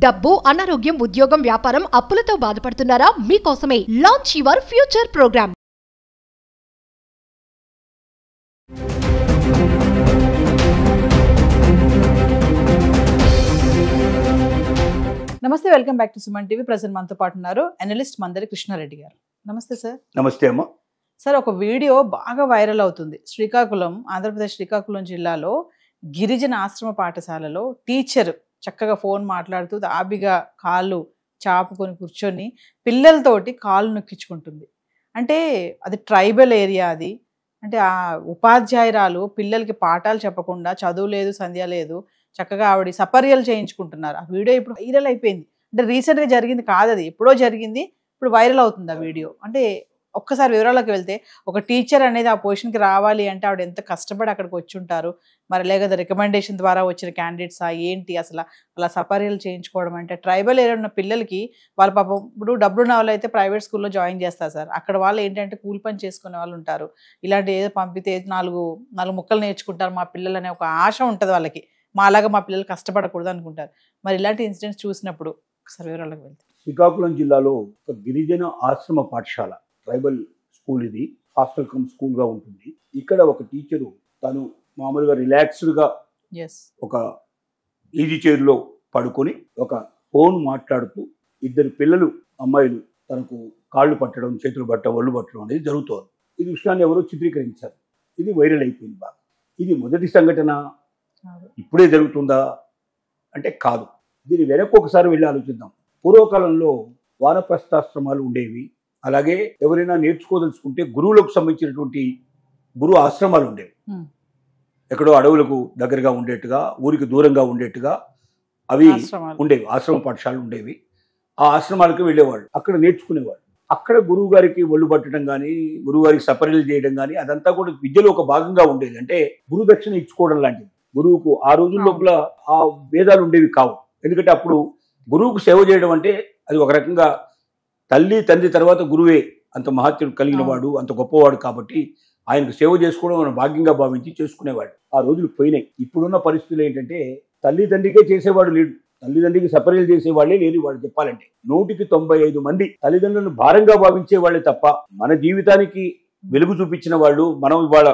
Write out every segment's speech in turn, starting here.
డబ్బు, అనారోగ్యం, ఉద్యోగం, వ్యాపారం, అప్పులతో బాధపడుతున్నారా? మీకోసమే లాంచ్ యువర్ ఫ్యూచర్ ప్రోగ్రామ్. నమస్తే, welcome back to Suman TV. Present మనతో పాటు ఉన్నారు అనలిస్ట్ మందరి కృష్ణారెడ్డి గారు. నమస్తే సార్. నమస్తే అమ్మ. సార్, ఒక వీడియో బాగా వైరల్ అవుతుంది. ఆంధ్రప్రదేశ్ శ్రీకాకుళం జిల్లాలో గిరిజన ఆశ్రమ పాఠశాలలో టీచర్ చక్కగా ఫోన్ మాట్లాడుతూ ఆబిగా కాళ్ళు చాపుకొని కూర్చొని పిల్లలతోటి కాళ్ళు నొక్కించుకుంటుంది. అంటే అది ట్రైబల్ ఏరియా. అది అంటే ఆ ఉపాధ్యాయురాలు పిల్లలకి పాఠాలు చెప్పకుండా, చదువు లేదు సంధ్య లేదు, చక్కగా ఆవిడ సపర్యలు చేయించుకుంటున్నారు. ఆ వీడియో ఇప్పుడు వైరల్ అయిపోయింది. అంటే రీసెంట్గా జరిగింది కాదు, అది ఎప్పుడో జరిగింది, ఇప్పుడు వైరల్ అవుతుంది ఆ వీడియో. అంటే ఒక్కసారి వివరాలకు వెళ్తే, ఒక టీచర్ అనేది ఆ పొజిషన్కి రావాలి అంటే ఆవిడ ఎంత కష్టపడి అక్కడికి వచ్చి ఉంటారు. మరి లేకపోతే రికమెండేషన్ ద్వారా వచ్చిన క్యాండిడేట్సా ఏంటి, అసలు అలా సపర్యలు చేయించుకోవడం అంటే ట్రైబల్ ఏరియా ఉన్న పిల్లలకి వాళ్ళ పాపం ఇప్పుడు డబ్బున్న వాళ్ళు అయితే ప్రైవేట్ స్కూల్లో జాయిన్ చేస్తారు సార్. అక్కడ వాళ్ళు ఏంటంటే కూలి పని చేసుకునే వాళ్ళు ఉంటారు. ఇలాంటి ఏదో పంపితే నాలుగు ముక్కలు నేర్చుకుంటారు మా పిల్లలు అనే ఒక ఆశ ఉంటుంది వాళ్ళకి. మాలాగా మా పిల్లలు కష్టపడకూడదు అనుకుంటారు. మరి ఇలాంటి ఇన్సిడెంట్స్ చూసినప్పుడు ఒకసారి వివరాలకు వెళ్తే, శ్రీకాకుళం జిల్లాలో ఒక గిరిజన ఆశ్రమ పాఠశాల, ట్రైబల్ స్కూల్, ఇది హాస్టల్ కమ్ స్కూల్గా ఉంటుంది. ఇక్కడ ఒక టీచరు తను మామూలుగా రిలాక్స్డ్గా ఒక ఈజీ చైర్లో పడుకొని ఒక ఫోన్ మాట్లాడుతూ ఇద్దరు పిల్లలు, అమ్మాయిలు తనకు కాళ్ళు పట్టడం, చేతులు పట్టడం, ఒళ్ళు పట్టడం అనేది జరుగుతోంది. ఈ విషయాన్ని ఎవరో చిత్రీకరించారు. ఇది వైరల్ అయిపోయింది బాగా. ఇది మొదటి సంఘటన ఇప్పుడే జరుగుతుందా అంటే కాదు. దీని వెనక్కి ఒకసారి వెళ్ళి ఆలోచిద్దాం. పూర్వకాలంలో వానప్రస్థాశ్రమాలు ఉండేవి. అలాగే ఎవరైనా నేర్చుకోదలుచుకుంటే గురువులకు సంబంధించినటువంటి గురు ఆశ్రమాలు ఉండేవి. ఎక్కడో అడవులకు దగ్గరగా ఉండేట్టుగా, ఊరికి దూరంగా ఉండేట్టుగా అవి ఉండేవి. ఆశ్రమ పాఠశాలలు ఉండేవి. ఆ ఆశ్రమాలకు వెళ్ళేవాళ్ళు, అక్కడ నేర్చుకునేవాళ్ళు. అక్కడ గురువు గారికి ఒళ్ళు పట్టడం కానీ, గురువు గారికి సపర్యలు చేయడం కానీ, అదంతా కూడా విద్యలో ఒక భాగంగా ఉండేది. అంటే గురుదక్షిణ ఇచ్చుకోవడం లాంటిది. గురువుకు ఆ రోజుల లోపల ఆ భేదాలు ఉండేవి కావు. ఎందుకంటే అప్పుడు గురువుకు సేవ చేయడం అంటే అది ఒక రకంగా తల్లి తండ్రి తర్వాత గురువే అంత మహత్యం కలిగిన వాడు, అంత గొప్పవాడు. కాబట్టి ఆయనకు సేవ చేసుకోవడం మనం భాగ్యంగా భావించి చేసుకునేవాడు. ఆ రోజులు పోయినాయి. ఇప్పుడున్న పరిస్థితులు ఏంటంటే తల్లిదండ్రికే చేసేవాడు లేడు, తల్లిదండ్రికి సపర్యలు చేసేవాళ్ళే లేని వాడు. చెప్పాలంటే 195 మంది తల్లిదండ్రులను భారంగా భావించే వాళ్ళే తప్ప మన జీవితానికి వెలుగు చూపించిన వాళ్ళు, మనం ఇవాళ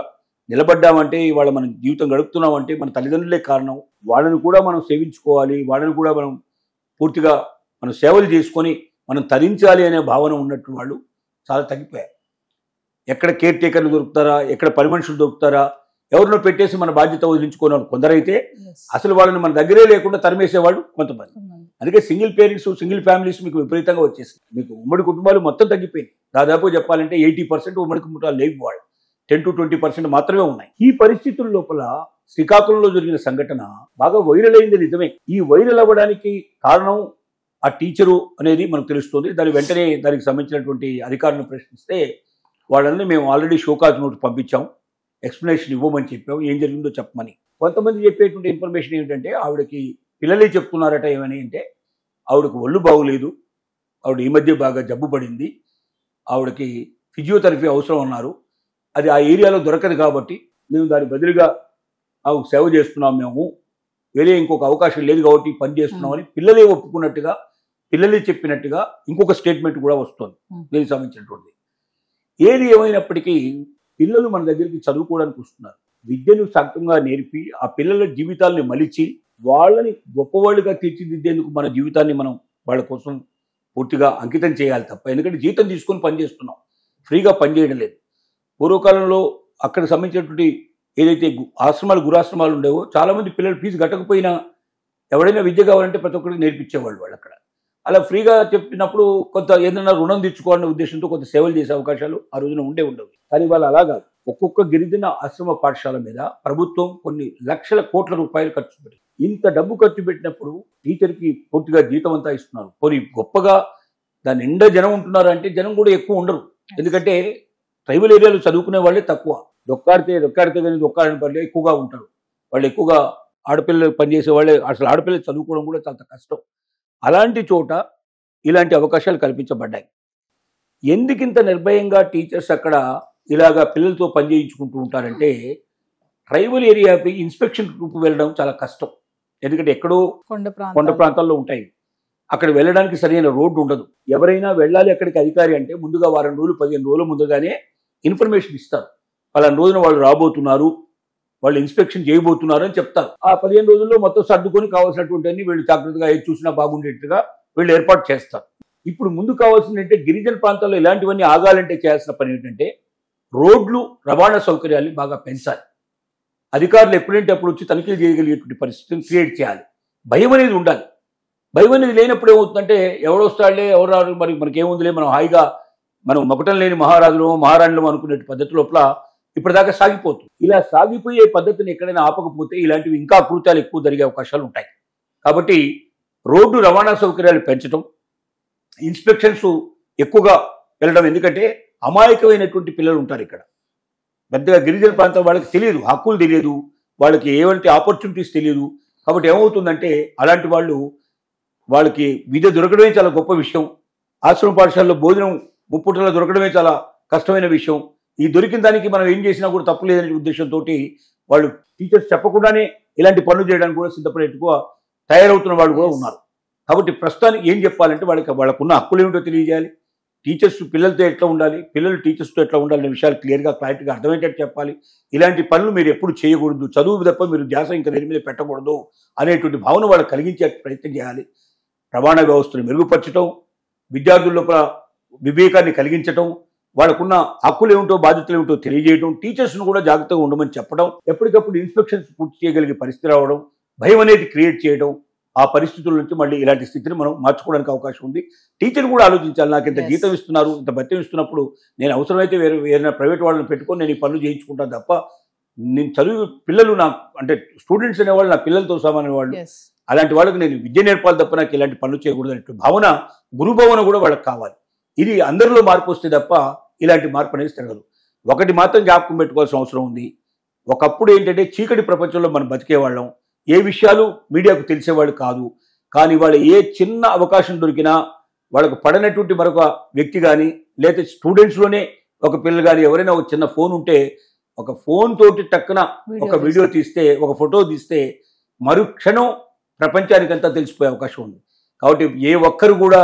నిలబడ్డామంటే, ఇవాళ మనం జీవితం గడుపుతున్నామంటే మన తల్లిదండ్రులే కారణం. వాళ్ళని కూడా మనం సేవించుకోవాలి, వాళ్ళని కూడా మనం పూర్తిగా మనం సేవలు చేసుకొని మనం తరించాలి అనే భావన ఉన్నట్టు వాళ్ళు చాలా తగ్గిపోయారు. ఎక్కడ కేర్ టేకర్లు దొరుకుతారా, ఎక్కడ పని మనుషులు దొరుకుతారా, ఎవరినో పెట్టేసి మన బాధ్యత వదిలించుకునే వాళ్ళు కొందరైతే అసలు వాళ్ళని మన దగ్గరే లేకుండా తరిమేసేవాళ్ళు కొంతమంది. అందుకే సింగిల్ పేరెంట్స్, సింగిల్ ఫ్యామిలీస్ మీకు విపరీతంగా వచ్చేసింది. మీకు ఉమ్మడి కుటుంబాలు మొత్తం తగ్గిపోయింది. దాదాపు చెప్పాలంటే 80% ఉమ్మడి కుటుంబాలు లేవు. వాళ్ళు 10 to 20% మాత్రమే ఉన్నాయి. ఈ పరిస్థితుల లోపల శ్రీకాకుళంలో జరిగిన సంఘటన బాగా వైరల్ అయింది నిజమే. ఈ వైరల్ అవ్వడానికి కారణం ఆ టీచరు అనేది మనకు తెలుస్తుంది. వెంటనే దానికి సంబంధించినటువంటి అధికారులను ప్రశ్నిస్తే వాళ్ళని మేము ఆల్రెడీ షోకాజ్ నోట్ పంపించాం, ఎక్స్ప్లెనేషన్ ఇవ్వమని చెప్పాం, ఏం జరిగిందో చెప్పమని. కొంతమంది చెప్పేటువంటి ఇన్ఫర్మేషన్ ఏమిటంటే ఆవిడకి పిల్లలే చెప్తున్నారట. ఏమని అంటే ఆవిడకు ఒళ్ళు బాగులేదు, ఆవిడ ఈ మధ్య బాగా జబ్బు పడింది, ఆవిడకి ఫిజియోథెరపీ అవసరం అన్నారు. అది ఆ ఏరియాలో దొరకదు కాబట్టి మేము దాని బదులుగా ఆవిడకు సేవ చేస్తున్నాం, మేము వేరే ఇంకొక అవకాశం లేదు కాబట్టి పని చేస్తున్నామని పిల్లలే ఒప్పుకున్నట్టుగా, పిల్లలే చెప్పినట్టుగా ఇంకొక స్టేట్మెంట్ కూడా వస్తుంది దీనికి సంబంధించినటువంటి. ఏది ఏమైనప్పటికీ పిల్లలు మన దగ్గరికి చదువుకోవడానికి వస్తున్నారు. విద్యను సక్రమంగా నేర్పి ఆ పిల్లల జీవితాలని మలిచి వాళ్ళని గొప్పవాళ్ళుగా తీర్చిదిద్దేందుకు మన జీవితాన్ని మనం వాళ్ళ కోసం పూర్తిగా అంకితం చేయాలి తప్ప, ఎందుకంటే జీతం తీసుకొని పనిచేస్తున్నాం, ఫ్రీగా పనిచేయడం లేదు. పూర్వకాలంలో అక్కడ సంబంధించినటువంటి ఏదైతే గురాశ్రమాలు ఉండేవో చాలామంది పిల్లలు ఫీజు కట్టకపోయినా ఎవడైనా విద్య కావాలంటే ప్రతి ఒక్కరికి నేర్పించేవాళ్ళు వాళ్ళు అక్కడ. అలా ఫ్రీగా చెప్పినప్పుడు కొంత ఏదైనా రుణం తెచ్చుకోవాలనే ఉద్దేశంతో కొంత సేవలు చేసే అవకాశాలు ఆ రోజున ఉండవు. కానీ వాళ్ళు అలాగా ఒక్కొక్క గిరిజన ఆశ్రమ పాఠశాల మీద ప్రభుత్వం కొన్ని లక్షల కోట్ల రూపాయలు ఖర్చు పెట్టి, ఇంత డబ్బు ఖర్చు పెట్టినప్పుడు టీచర్కి పూర్తిగా జీతం అంతా ఇస్తున్నారు. పోనీ గొప్పగా దాని నిండా జనం ఉంటున్నారు అంటే జనం కూడా ఎక్కువ ఉండరు. ఎందుకంటే ట్రైబల్ ఏరియాలో చదువుకునే వాళ్ళే తక్కువ. దొక్కాడితే కానీ దొక్కాడని పనులు ఎక్కువగా ఉంటారు. వాళ్ళు ఎక్కువగా ఆడపిల్లలు పనిచేసే వాళ్ళే. అసలు ఆడపిల్లలు చదువుకోవడం కూడా చాలా కష్టం. అలాంటి చోట ఇలాంటి అవకాశాలు కల్పించబడ్డాయి. ఎందుకింత నిర్భయంగా టీచర్స్ అక్కడ ఇలాగా పిల్లలతో పనిచేయించుకుంటూ ఉంటారంటే, ట్రైబల్ ఏరియాకి ఇన్స్పెక్షన్ గ్రూప్ వెళ్ళడం చాలా కష్టం. ఎందుకంటే ఎక్కడో కొండ ప్రాంతాల్లో ఉంటాయి. అక్కడ వెళ్ళడానికి సరైన రోడ్డు ఉండదు. ఎవరైనా వెళ్ళాలి అక్కడికి అధికారి అంటే ముందుగా వారం రోజులు 15 రోజుల ముందుగానే ఇన్ఫర్మేషన్ ఇస్తారు. పలానా రోజున వాళ్ళు రాబోతున్నారు, వాళ్ళు ఇన్స్పెక్షన్ చేయబోతున్నారు అని చెప్తారు. ఆ 15 రోజుల్లో మొత్తం సర్దుకొని కావాల్సినటువంటి అన్ని వీళ్ళు జాగ్రత్తగా ఏది చూసినా బాగుండేట్టుగా వీళ్ళు ఏర్పాటు చేస్తారు. ఇప్పుడు ముందు కావాల్సిందంటే గిరిజన ప్రాంతాల్లో ఇలాంటివన్నీ ఆగాలంటే చేయాల్సిన పని ఏంటంటే రోడ్లు, రవాణా సౌకర్యాన్ని బాగా పెంచాలి. అధికారులు ఎప్పుడంటే అప్పుడు వచ్చి తనిఖీలు చేయగలిగేటువంటి పరిస్థితిని క్రియేట్ చేయాలి. భయం అనేది ఉండాలి. భయం అనేది లేనప్పుడు ఏమవుతుందంటే ఎవరు వస్తాడులే, ఎవరు రారు, మరి మనకేముందిలే, మనం హాయిగా మనం మకుటం లేని మహారాజులు మహారాణులు అనుకునే పద్ధతి లోపల ఇప్పటిదాకా సాగిపోతుంది. ఇలా సాగిపోయే పద్ధతిని ఎక్కడైనా ఆపకపోతే ఇలాంటివి ఇంకా అకృత్యాలు ఎక్కువ జరిగే అవకాశాలు ఉంటాయి. కాబట్టి రోడ్డు రవాణా సౌకర్యాలు పెంచడం, ఇన్స్పెక్షన్స్ ఎక్కువగా వెళ్ళడం. ఎందుకంటే అమాయకమైనటువంటి పిల్లలు ఉంటారు ఇక్కడ. పెద్దగా గిరిజన ప్రాంతం వాళ్ళకి తెలియదు, హక్కులు తెలియదు, వాళ్ళకి ఏవంటి ఆపర్చునిటీస్ తెలియదు. కాబట్టి ఏమవుతుందంటే అలాంటి వాళ్ళకి విద్య దొరకడమే చాలా గొప్ప విషయం. ఆశ్రమ పాఠశాలలో భోజనం ముప్పుటలో దొరకడమే చాలా కష్టమైన విషయం. ఈ దొరికిన దానికి మనం ఏం చేసినా కూడా తప్పు లేదనే ఉద్దేశంతో వాళ్ళు టీచర్స్ చెప్పకుండానే ఇలాంటి పనులు చేయడానికి కూడా సిద్ధపడేట్టుగా తయారవుతున్న వాళ్ళు కూడా ఉన్నారు. కాబట్టి ప్రస్తుతానికి ఏం చెప్పాలంటే వాళ్ళకున్న హక్కులు ఏమిటో తెలియజేయాలి. టీచర్స్ పిల్లలతో ఎట్లా ఉండాలి, పిల్లలు టీచర్స్తో ఎట్లా ఉండాలనే విషయాలు క్లియర్గా క్లారిటీగా అర్థమయ్యేటట్టు చెప్పాలి. ఇలాంటి పనులు మీరు ఎప్పుడు చేయకూడదు, చదువు తప్ప మీరు ధ్యాస ఇంకా దేని మీద పెట్టకూడదు అనేటువంటి భావన వాళ్ళకి కలిగించే ప్రయత్నం చేయాలి. రవాణా వ్యవస్థను మెరుగుపరచడం, విద్యార్థుల లోపల వివేకాన్ని కలిగించడం, వాళ్ళకున్న హక్కులు ఏమిటో బాధ్యతలు ఏమిటో తెలియజేయడం, టీచర్స్ను కూడా జాగ్రత్తగా ఉండమని చెప్పడం, ఎప్పటికప్పుడు ఇన్స్పెక్షన్స్ పూర్తి చేయగలిగే పరిస్థితి రావడం, భయం అనేది క్రియేట్ చేయడం. ఆ పరిస్థితుల నుంచి మళ్ళీ ఇలాంటి స్థితిని మనం మార్చుకోవడానికి అవకాశం ఉంది. టీచర్ కూడా ఆలోచించాలి, నాకు ఇంత జీతం ఇస్తున్నారు, ఇంత భత్యం ఇస్తున్నప్పుడు నేను అవసరమైతే వేరే ప్రైవేట్ వాళ్ళని పెట్టుకొని నేను ఈ పనులు చేయించుకుంటాను తప్ప నేను చదువు పిల్లలు అంటే స్టూడెంట్స్ అనేవాళ్ళు నా పిల్లలతో సమానమైన వాళ్ళు. అలాంటి వాళ్ళకి నేను విద్య నేర్పాలి తప్ప నాకు ఇలాంటి పనులు చేయకూడదు అనే భావన, గురుభావన కూడా వాళ్ళకి కావాలి. ఇది అందరిలో మార్పు వస్తే తప్ప ఇలాంటి మార్పు అనేది తిరగదు. ఒకటి మాత్రం జ్ఞాపకం పెట్టుకోవాల్సిన అవసరం ఉంది. ఒకప్పుడు ఏంటంటే చీకటి ప్రపంచంలో మనం బతికేవాళ్ళం, ఏ విషయాలు మీడియాకు తెలిసేవాళ్ళు కాదు. కానీ వాళ్ళు ఏ చిన్న అవకాశం దొరికినా వాళ్ళకు పడనటువంటి మరొక వ్యక్తి కానీ లేదా స్టూడెంట్స్లోనే ఒక పిల్లలు కానీ ఎవరైనా ఒక చిన్న ఫోన్ ఉంటే ఒక ఫోన్ తోటి టక్కున ఒక వీడియో తీస్తే, ఒక ఫోటో తీస్తే మరుక్షణం ప్రపంచానికంతా తెలిసిపోయే అవకాశం ఉంది. కాబట్టి ఏ ఒక్కరు కూడా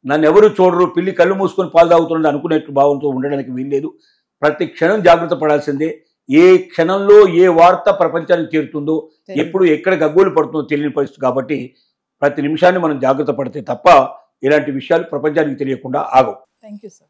నన్ను ఎవరు చూడరు, పిల్లి కళ్ళు మూసుకొని పాలు తాగుతున్నాడు అనుకునేట్టు భావంతో ఉండడానికి వీల్లేదు. ప్రతి క్షణం జాగ్రత్త పడాల్సిందే. ఏ క్షణంలో ఏ వార్త ప్రపంచానికి చేరుతుందో, ఎప్పుడు ఎక్కడ గగ్గోలు పడుతుందో తెలియని పరిస్థితి. కాబట్టి ప్రతి నిమిషాన్ని మనం జాగ్రత్త పడితే తప్ప ఇలాంటి విషయాలు ప్రపంచానికి తెలియకుండా ఆగవు. Thank you sir.